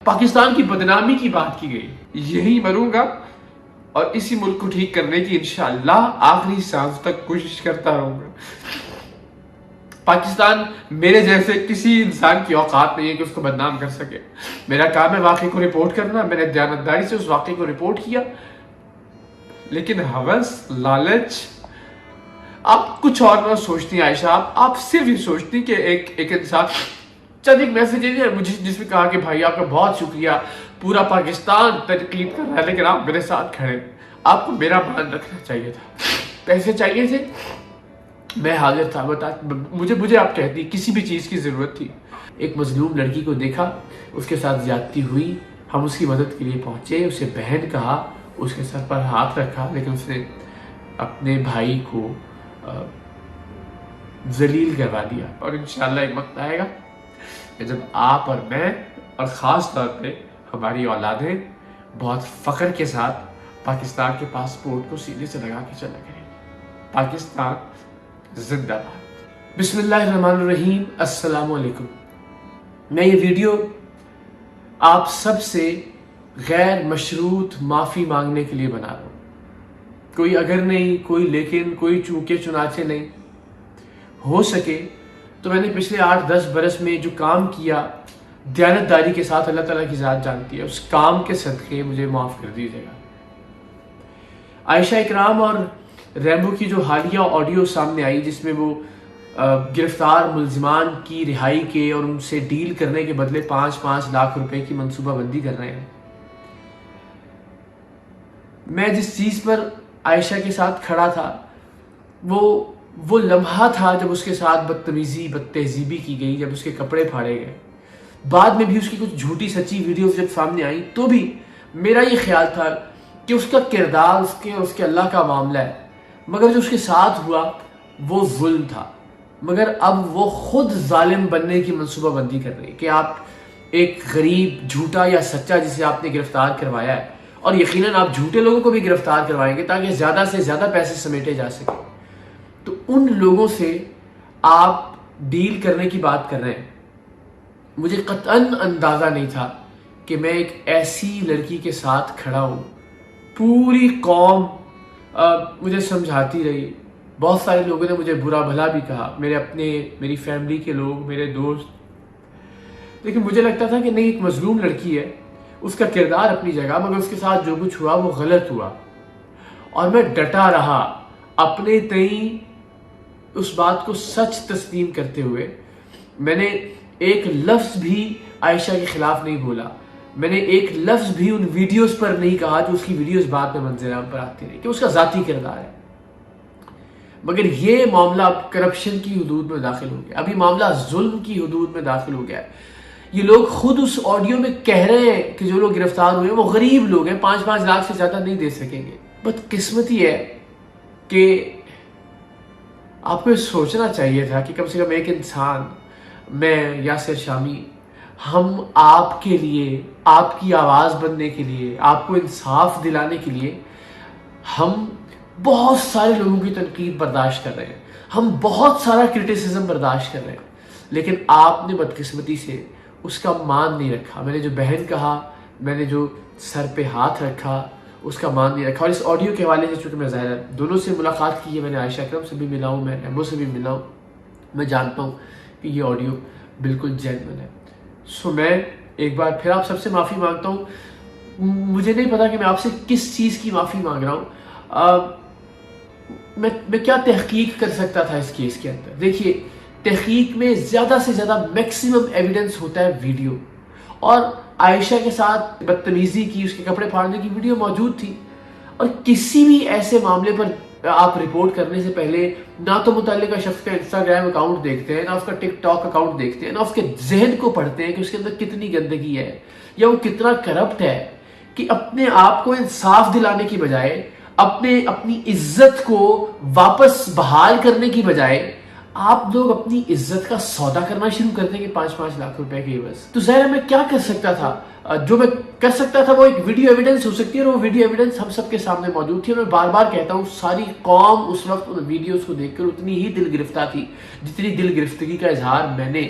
پاکستان کی بدنامی کی بات کی گئی. یہی مروں گا اور اسی ملک کو ٹھیک کرنے کی انشاءاللہ آخری سانس تک کوشش کرتا رہوں گا. پاکستان میرے جیسے کسی انسان کی اوقات نہیں ہے کہ اس کو بدنام کر سکے. میرا کام ہے واقعے کو رپورٹ کرنا. میں نے دیانتداری سے اس واقعے کو رپورٹ کیا, لیکن ہوس, لالچ, آپ کچھ اور نہ سوچتی عائشہ. آپ صرف یہ سوچتی کہ ایک انسان چند ایک میسیجز ہے مجھے جس میں کہا کہ بھائی آپ کا بہت شکریہ, پورا پاکستان تنقید کر رہا ہے لیکن آپ میرے ساتھ کھڑے. آپ کو میرا مان رکھنا چاہیے تھا. پیسے چاہیے تھے, میں حاضر تھا. مجھے آپ کہتی کسی بھی چیز کی ضرورت تھی. ایک مظلوم لڑکی کو دیکھا, اس کے ساتھ زیادتی ہوئی, ہم اس کی مدد کے لیے پہنچے. اسے بہن کہا, اس کے سر پر ہاتھ رکھا, لیکن اس نے اپنے بھائی کو ذلیل کروا دیا. اور انشاءاللہ ایک وقت آئے گا کہ جب آپ اور میں اور خاص طور پہ ہماری اولادیں بہت فخر کے ساتھ پاکستان کے پاسپورٹ کو سینے سے لگا کے چلا کریں. پاکستان زندہ باد. بسم اللہ الرحمن الرحیم. السلام علیکم. میں یہ ویڈیو آپ سب سے غیر مشروط معافی مانگنے کے لیے بنا رہا ہوں. کوئی اگر نہیں, کوئی لیکن, کوئی چونکہ چنانچہ نہیں. ہو سکے تو میں نے پچھلے 8-10 برس میں جو کام کیا دیانتداری کے ساتھ, اللہ تعالیٰ کی ذات جانتی ہے, اس کام کے صدقے مجھے معاف کر دیجیے گا. عائشہ اکرام اور ریمبو کی جو حالیہ آڈیو سامنے آئی جس میں وہ گرفتار ملزمان کی رہائی کے اور ان سے ڈیل کرنے کے بدلے 5-5 لاکھ روپے کی منصوبہ بندی کر رہے ہیں. میں جس چیز پر عائشہ کے ساتھ کھڑا تھا وہ لمحہ تھا جب اس کے ساتھ بدتمیزی, بدتہذیبی کی گئی, جب اس کے کپڑے پھاڑے گئے. بعد میں بھی اس کی کچھ جھوٹی سچی ویڈیوز جب سامنے آئی تو بھی میرا یہ خیال تھا کہ اس کا کردار اس کے اللہ کا معاملہ ہے, مگر جو اس کے ساتھ ہوا وہ ظلم تھا. مگر اب وہ خود ظالم بننے کی منصوبہ بندی کر رہی ہے کہ آپ ایک غریب, جھوٹا یا سچا جسے آپ نے گرفتار کروایا ہے, اور یقیناً آپ جھوٹے لوگوں کو بھی گرفتار کروائیں گے تاکہ زیادہ سے زیادہ پیسے سمیٹے جا سکیں, تو ان لوگوں سے آپ ڈیل کرنے کی بات کر رہے ہیں. مجھے قطعاً اندازہ نہیں تھا کہ میں ایک ایسی لڑکی کے ساتھ کھڑا ہوں. پوری قوم مجھے سمجھاتی رہی, بہت سارے لوگوں نے مجھے برا بھلا بھی کہا, میری فیملی کے لوگ, میرے دوست. لیکن مجھے لگتا تھا کہ نہیں, ایک مظلوم لڑکی ہے, اس کا کردار اپنی جگہ, مگر اس کے ساتھ جو کچھ ہوا وہ غلط ہوا. اور میں ڈٹا رہا اپنے تئیں اس بات کو سچ تسلیم کرتے ہوئے. میں نے ایک لفظ بھی عائشہ کے خلاف نہیں بولا. میں نے ایک لفظ بھی ان ویڈیوز پر نہیں کہا جو اس کی ویڈیوز بعد میں منظر عام پر آتی رہی کہ اس کا ذاتی کردار ہے. مگر یہ معاملہ اب کرپشن کی حدود میں داخل ہو گیا, ابھی معاملہ ظلم کی حدود میں داخل ہو گیا ہے. یہ لوگ خود اس آڈیو میں کہہ رہے ہیں کہ جو لوگ گرفتار ہوئے ہیں وہ غریب لوگ ہیں, 5-5 لاکھ سے زیادہ نہیں دے سکیں گے. بدقسمتی ہے کہ آپ کو یہ سوچنا چاہیے تھا کہ کم سے کم ایک انسان, میں یاسر شامی, ہم آپ کے لیے, آپ کی آواز بننے کے لیے, آپ کو انصاف دلانے کے لیے ہم بہت سارے لوگوں کی تنقید برداشت کر رہے ہیں, ہم بہت سارا کرٹیسزم برداشت کر رہے ہیں, لیکن آپ نے بدقسمتی سے اس کا مان نہیں رکھا. میں نے جو بہن کہا, میں نے جو سر پہ ہاتھ رکھا, اس کا مان نہیں رکھا. اور اس آڈیو کے حوالے سے چونکہ میں ظاہر ہے دونوں سے ملاقات کی ہے, میں نے عائشہ اکرم سے بھی ملا ہوں, میں ریمبو سے بھی ملا ہوں, میں جانتا ہوں کہ یہ آڈیو بالکل جینوئن ہے. سو میں ایک بار پھر آپ سب سے معافی مانگتا ہوں. مجھے نہیں پتا کہ میں آپ سے کس چیز کی معافی مانگ رہا ہوں. میں کیا تحقیق کر سکتا تھا اس کیس کے اندر. دیکھیے, تحقیق میں زیادہ سے زیادہ میکسیمم ایویڈنس ہوتا ہے ویڈیو, اور عائشہ کے ساتھ بدتمیزی کی, اس کے کپڑے پھاڑنے کی ویڈیو موجود تھی. اور کسی بھی ایسے معاملے پر آپ رپورٹ کرنے سے پہلے نہ تو متعلقہ شخص کا انسٹاگرام اکاؤنٹ دیکھتے ہیں, نہ اس کا ٹک ٹاک اکاؤنٹ دیکھتے ہیں, نہ اس کے ذہن کو پڑھتے ہیں کہ اس کے اندر کتنی گندگی ہے یا وہ کتنا کرپٹ ہے, کہ اپنے آپ کو انصاف دلانے کی بجائے, اپنی عزت کو واپس بحال کرنے کی بجائے آپ لوگ اپنی عزت کا سودا کرنا شروع کر دیں گے 5-5 لاکھ روپے کے عوض. تو ظاہر میں کیا کر سکتا تھا؟ جو میں کر سکتا تھا وہ ایک ویڈیو ایویڈنس ہو سکتی ہے, اور وہ ویڈیو ایویڈنس ہم سب کے سامنے موجود تھی. اور میں بار بار کہتا ہوں, ساری قوم اس وقت ان ویڈیوز کو دیکھ کر اتنی ہی دل گرفتہ تھی جتنی دل گرفتگی کا اظہار میں نے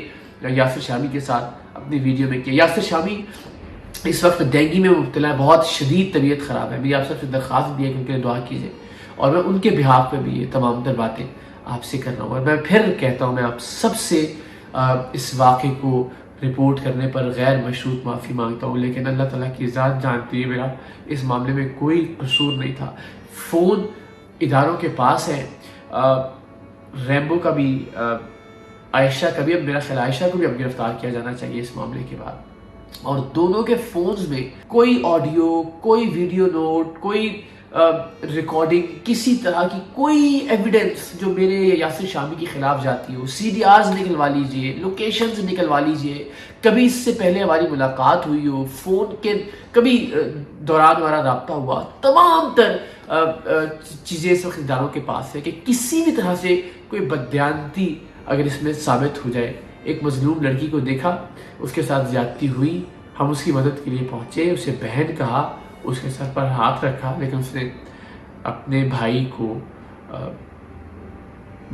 یاسر شامی کے ساتھ اپنی ویڈیو میں کیا. یاسر شامی اس وقت ڈینگی میں مبتلا ہے، بہت شدید طبیعت خراب ہے. میری آپ سب سے درخواست بھی ہے کہ ان کے لیے دعا کیجیے، اور میں ان کے بہاف پہ بھی یہ تمام تر باتیں آپ سے کر رہا ہوں. اور میں پھر کہتا ہوں، میں آپ سب سے اس واقعے کو رپورٹ کرنے پر غیر مشروط معافی مانگتا ہوں، لیکن اللہ تعالیٰ کی ذات جانتی ہے میرا اس معاملے میں کوئی قصور نہیں تھا. فون اداروں کے پاس ہے، ریمبو کا بھی، عائشہ کا بھی. اب میرا خیال عائشہ کو بھی اب گرفتار کیا جانا چاہیے اس معاملے کے بعد. اور دونوں کے فونز میں کوئی آڈیو، کوئی ویڈیو نوٹ، کوئی ریکارڈنگ، کسی طرح کی کوئی ایویڈنس جو میرے یاسر شامی کے خلاف جاتی ہو. سی ڈی آرز نکلوا لیجئے، لوکیشنز نکلوا لیجئے، کبھی اس سے پہلے ہماری ملاقات ہوئی ہو، فون کے کبھی دوران ہمارا رابطہ ہوا، تمام تر چیزیں اس وقت اداروں کے پاس ہے کہ کسی بھی طرح سے کوئی بددیانتی اگر اس میں ثابت ہو جائے. ایک مظلوم لڑکی کو دیکھا، اس کے ساتھ زیادتی ہوئی، ہم اس کی مدد کے لیے پہنچے، اسے بہن کہا، اس کے سر پر ہاتھ رکھا، لیکن اس نے اپنے بھائی کو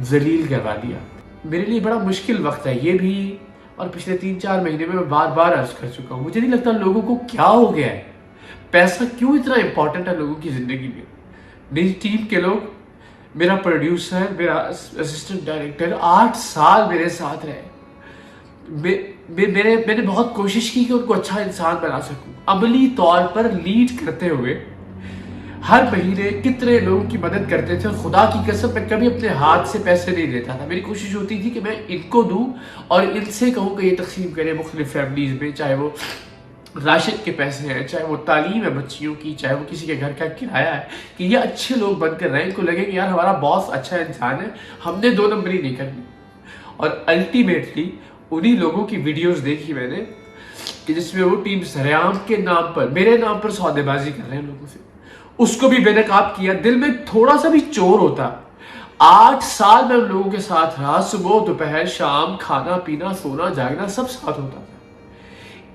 ذلیل کروا دیا. میرے لیے بڑا مشکل وقت ہے یہ بھی، اور پچھلے 3-4 مہینے میں بار بار عرض کر چکا ہوں. مجھے نہیں لگتا لوگوں کو کیا ہو گیا ہے، پیسہ کیوں اتنا امپورٹنٹ ہے لوگوں کی زندگی میں. میری ٹیم کے لوگ، میرا پروڈیوسر، میرا اسسٹنٹ ڈائریکٹر 8 سال میرے ساتھ رہے. میں نے بہت کوشش کی کہ ان کو اچھا انسان بنا سکوں. عملی طور پر لیڈ کرتے ہوئے ہر مہینے کتنے لوگوں کی مدد کرتے تھے، اور خدا کی قسم میں کبھی اپنے ہاتھ سے پیسے نہیں دیتا تھا. میری کوشش ہوتی تھی کہ میں ان کو دوں اور ان سے کہوں کہ یہ تقسیم کریں مختلف فیملیز میں، چاہے وہ راشن کے پیسے ہیں، چاہے وہ تعلیم ہے بچیوں کی، چاہے وہ کسی کے گھر کا کرایہ ہے، کہ یہ اچھے لوگ بن کر رہیں، ان کو لگے کہ یار ہمارا باس اچھا انسان ہے، ہم نے 2 نمبری نہیں کرنی. اور الٹیمیٹلی انہی لوگوں کی ویڈیوز دیکھی میں نے کہ جس میں وہ ٹیم سریام کے نام پر، میرے نام پر سودے بازی کر رہے ہیں لوگوں سے. اس کو بھی بے نقاب کیا. دل میں تھوڑا سا بھی چور ہوتا. 8 سال میں ان لوگوں کے ساتھ رہا، صبح دوپہر شام، کھانا پینا سونا جاگنا سب ساتھ ہوتا تھا.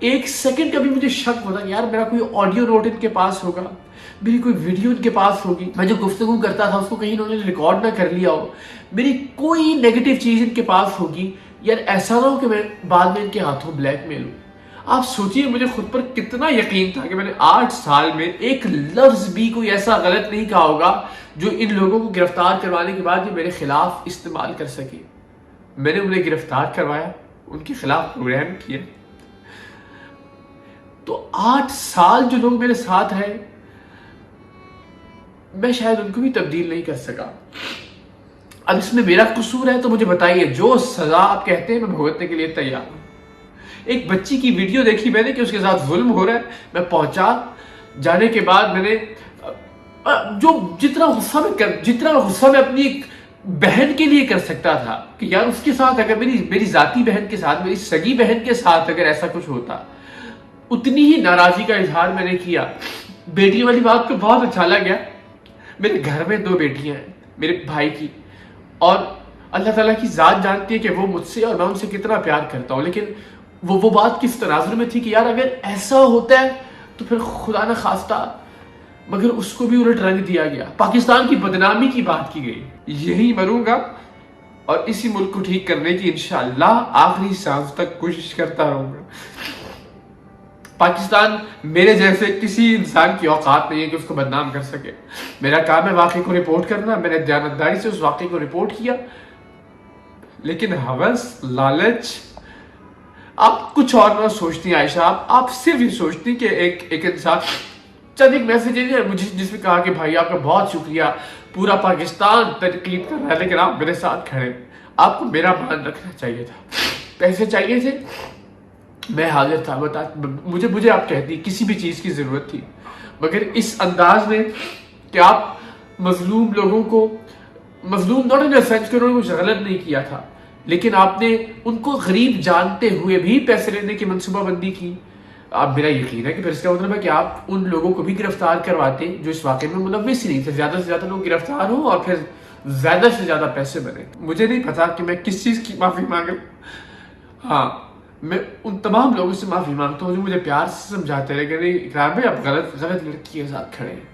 ایک سیکنڈ کبھی مجھے شک ہوتا کہ یار میرا کوئی آڈیو نوٹ ان کے پاس ہوگا، میری کوئی ویڈیو ان کے پاس ہوگی، میں جو گفتگو کرتا تھا اس کو کہیں انہوں نے ریکارڈ نہ کر لیا ہو، میری کوئی نیگیٹو چیز ان کے پاس ہوگی. یار ایسا نہ ہو کہ میں بعد میں ان کے ہاتھوں بلیک میل ہوں. آپ سوچئے مجھے خود پر کتنا یقین تھا کہ میں نے 8 سال میں ایک لفظ بھی کوئی ایسا غلط نہیں کہا ہوگا جو ان لوگوں کو گرفتار کروانے کے بعد بھی میرے خلاف استعمال کر سکے. میں نے انہیں گرفتار کروایا، ان کے خلاف پروگرام کیا. تو 8 سال جو لوگ میرے ساتھ رہے، میں شاید ان کو بھی تبدیل نہیں کر سکا. اب اس میں میرا قصور ہے تو مجھے بتائیے، جو سزا آپ کہتے ہیں میں بھگتنے کے لیے تیار ہوں. ایک بچی کی ویڈیو دیکھی میں نے کہ اس کے ساتھ ظلم ہو رہا ہے، میں پہنچا. جانے کے بعد میں نے جتنا غصہ میں اپنی ایک بہن کے لیے کر سکتا تھا کہ یار اس کے ساتھ اگر میری ذاتی بہن کے ساتھ، میری سگی بہن کے ساتھ اگر ایسا کچھ ہوتا، اتنی ہی ناراضی کا اظہار میں نے کیا. بیٹی والی بات کو بہت اچھا لگا. میرے گھر میں 2 بیٹیاں ہیں میرے بھائی کی، اور اللہ تعالیٰ کی ذات جانتی ہے کہ وہ مجھ سے اور میں ان سے کتنا پیار کرتا ہوں. لیکن وہ بات کس تناظر میں تھی کہ یار اگر ایسا ہوتا ہے تو پھر خدا نہ خواستہ، مگر اس کو بھی الٹ رنگ دیا گیا، پاکستان کی بدنامی کی بات کی گئی. یہی مروں گا اور اسی ملک کو ٹھیک کرنے کی انشاءاللہ آخری سانس تک کوشش کرتا رہوں گا. پاکستان میرے جیسے کسی انسان کی اوقات نہیں ہے کہ اس کو بدنام کر سکے. میرا کام ہے واقعے کو رپورٹ کرنا. میں نے دیانتداری سے اس واقعے کو رپورٹ کیا، لیکن ہوس، لالچ، آپ کچھ اور نہ سوچتی ہیں عائشہ. آپ صرف یہ سوچتی کہ ایک انسان چند ایک میسیج ہے مجھے جس میں کہا کہ بھائی آپ کا بہت شکریہ، پورا پاکستان تنقید کر رہا ہے لیکن آپ میرے ساتھ کھڑے. آپ کو میرا مان رکھنا چاہیے تھا. پیسے چاہیے تھے، میں حاضر تھا. مجھے آپ کہتی کسی بھی چیز کی ضرورت تھی، مگر اس انداز میں کہ آپ مظلوم لوگوں کو، مظلوم ناٹ ان اے سینس کہ انہوں نے کچھ غلط نہیں کیا تھا، لیکن آپ نے ان کو غریب جانتے ہوئے بھی پیسے لینے کی منصوبہ بندی کی. اب میرا یقین ہے کہ پھر اس کا مطلب ہے کہ آپ ان لوگوں کو بھی گرفتار کرواتے جو اس واقعے میں ملوث ہی نہیں تھے. زیادہ سے زیادہ لوگ گرفتار ہوں اور پھر زیادہ سے زیادہ پیسے بنے. مجھے نہیں پتا کہ میں کس چیز کی معافی مانگوں. ہاں، میں ان تمام لوگوں سے معافی مانگتا ہوں جو مجھے پیار سے سمجھاتے رہے کہ نہیں اقرار بھائی آپ غلط لڑکی کے ساتھ کھڑے ہیں.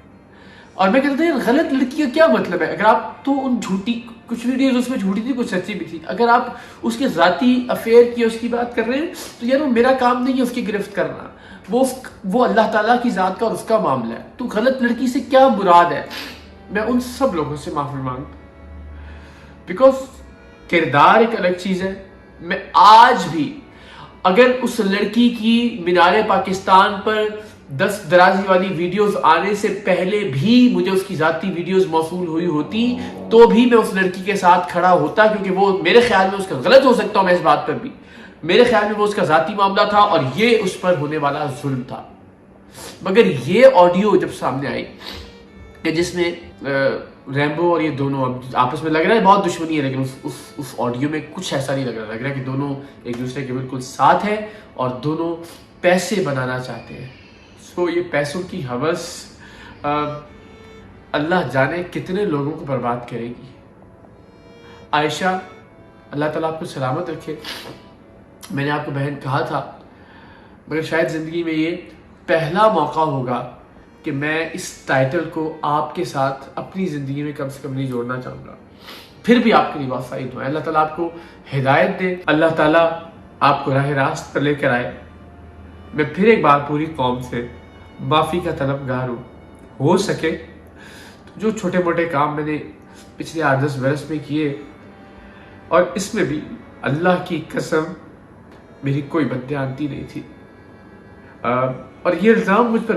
اور میں کہتا ہوں غلط لڑکی کا کیا مطلب ہے؟ اگر آپ تو ان جھوٹی کچھ ویڈیوز اس میں جھوٹی تھی، کچھ سچی بھی تھی. اگر آپ اس کے ذاتی افیئر کی اس کی بات کر رہے ہیں تو یار وہ میرا کام نہیں ہے اس کی گرفت کرنا. وہ اللہ تعالیٰ کی ذات کا اور اس کا معاملہ ہے. تو غلط لڑکی سے کیا مراد ہے؟ میں ان سب لوگوں سے معافی مانگتا ہوں، بیکاز کردار ایک الگ چیز ہے. میں آج بھی اگر اس لڑکی کی مینار پاکستان پر دست درازی والی ویڈیوز آنے سے پہلے بھی مجھے اس کی ذاتی ویڈیوز موصول ہوئی ہوتی تو بھی میں اس لڑکی کے ساتھ کھڑا ہوتا، کیونکہ وہ میرے خیال میں اس کا غلط ہو سکتا ہوں میں اس بات پر بھی، میرے خیال میں وہ اس کا ذاتی معاملہ تھا اور یہ اس پر ہونے والا ظلم تھا. مگر یہ آڈیو جب سامنے آئی کہ جس میں ریمبو اور یہ دونوں آپس میں لگ رہا ہے بہت دشمنی ہے، لیکن اس آڈیو میں کچھ ایسا نہیں لگ رہا کہ دونوں ایک دوسرے کے بالکل ساتھ ہیں اور دونوں پیسے بنانا چاہتے ہیں. سو یہ پیسوں کی ہوس اللہ جانے کتنے لوگوں کو برباد کرے گی. عائشہ اللہ تعالیٰ آپ کو سلامت رکھے. میں نے آپ کو بہن کہا تھا، مگر شاید زندگی میں یہ پہلا موقع ہوگا کہ میں اس ٹائٹل کو آپ کے ساتھ اپنی زندگی میں کم سے کم نہیں جوڑنا چاہوں گا. پھر بھی آپ کے لیے بہت ساری دعائیں. اللہ تعالیٰ آپ کو ہدایت دے، اللہ تعالیٰ آپ کو راہ راست پر لے کر آئے. میں پھر ایک بار پوری قوم سے معافی کا طلبگار ہوں. ہو سکے تو جو چھوٹے موٹے کام میں نے پچھلے 8-10 برس میں کیے، اور اس میں بھی اللہ کی قسم میری کوئی بددیانتی نہیں تھی، اور یہ الزام مجھ پر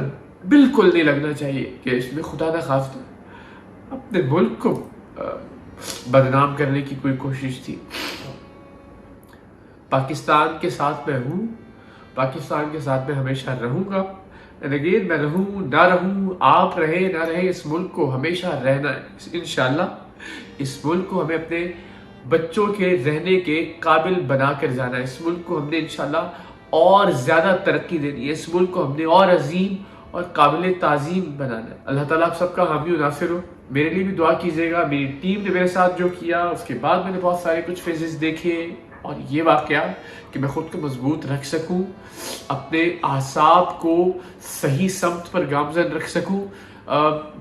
بالکل نہیں لگنا چاہیے کہ اس میں خدا نخواستہ اپنے ملک کو بدنام کرنے کی کوئی کوشش تھی. پاکستان کے ساتھ میں ہوں، پاکستان کے ساتھ میں ہمیشہ رہوں گا. اگین میں رہوں نہ رہوں، آپ رہے نہ رہے، اس ملک کو ہمیشہ رہنا ہے انشاءاللہ. اس ملک کو ہمیں اپنے بچوں کے رہنے کے قابل بنا کر جانا ہے. اس ملک کو ہم نے انشاءاللہ اور زیادہ ترقی دینی ہے. اس ملک کو ہم نے اور عظیم اور قابل تعظیم بنانا ہے. اللہ تعالیٰ آپ سب کا حامی و ناصر ہو. میرے لیے بھی دعا کیجیے گا. میری ٹیم نے میرے ساتھ جو کیا، اس کے بعد میں نے بہت سارے کچھ فیزز دیکھے، اور یہ واقعہ کہ میں خود کو مضبوط رکھ سکوں، اپنے اعصاب کو صحیح سمت پر گامزن رکھ سکوں،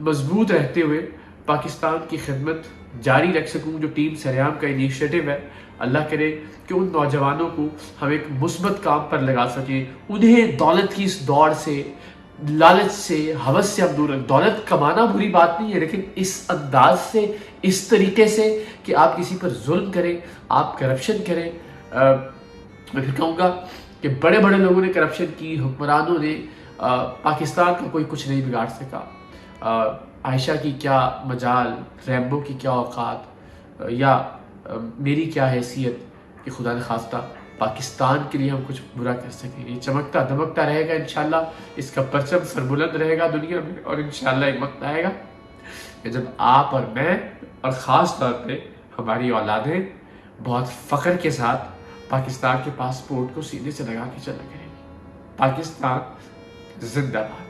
مضبوط رہتے ہوئے پاکستان کی خدمت جاری رکھ سکوں. جو ٹیم سریام کا انیشیٹو ہے، اللہ کرے کہ ان نوجوانوں کو ہم ایک مثبت کام پر لگا سکیں. انہیں دولت کی اس دوڑ سے، لالچ سے، ہوس سے ہم دور رکھ. دولت کمانا بری بات نہیں ہے، لیکن اس انداز سے، اس طریقے سے کہ آپ کسی پر ظلم کریں، آپ کرپشن کریں. میں پھر کہوں گا کہ بڑے بڑے لوگوں نے کرپشن کی، حکمرانوں نے. پاکستان کا کوئی کچھ نہیں بگاڑ سکا. عائشہ کی کیا مجال، ریمبو کی کیا اوقات، یا میری کیا حیثیت کہ خدا نخواستہ پاکستان کے لیے ہم کچھ برا کر سکیں. یہ چمکتا دمکتا رہے گا انشاءاللہ. اس کا پرچم سربلند رہے گا دنیا میں، اور انشاءاللہ ایک وقت آئے گا کہ جب آپ اور میں اور خاص طور پہ ہماری اولادیں بہت فخر کے ساتھ پاکستان کے پاسپورٹ کو سینے سے لگا کے چلا کریں گی. پاکستان زندہ باد.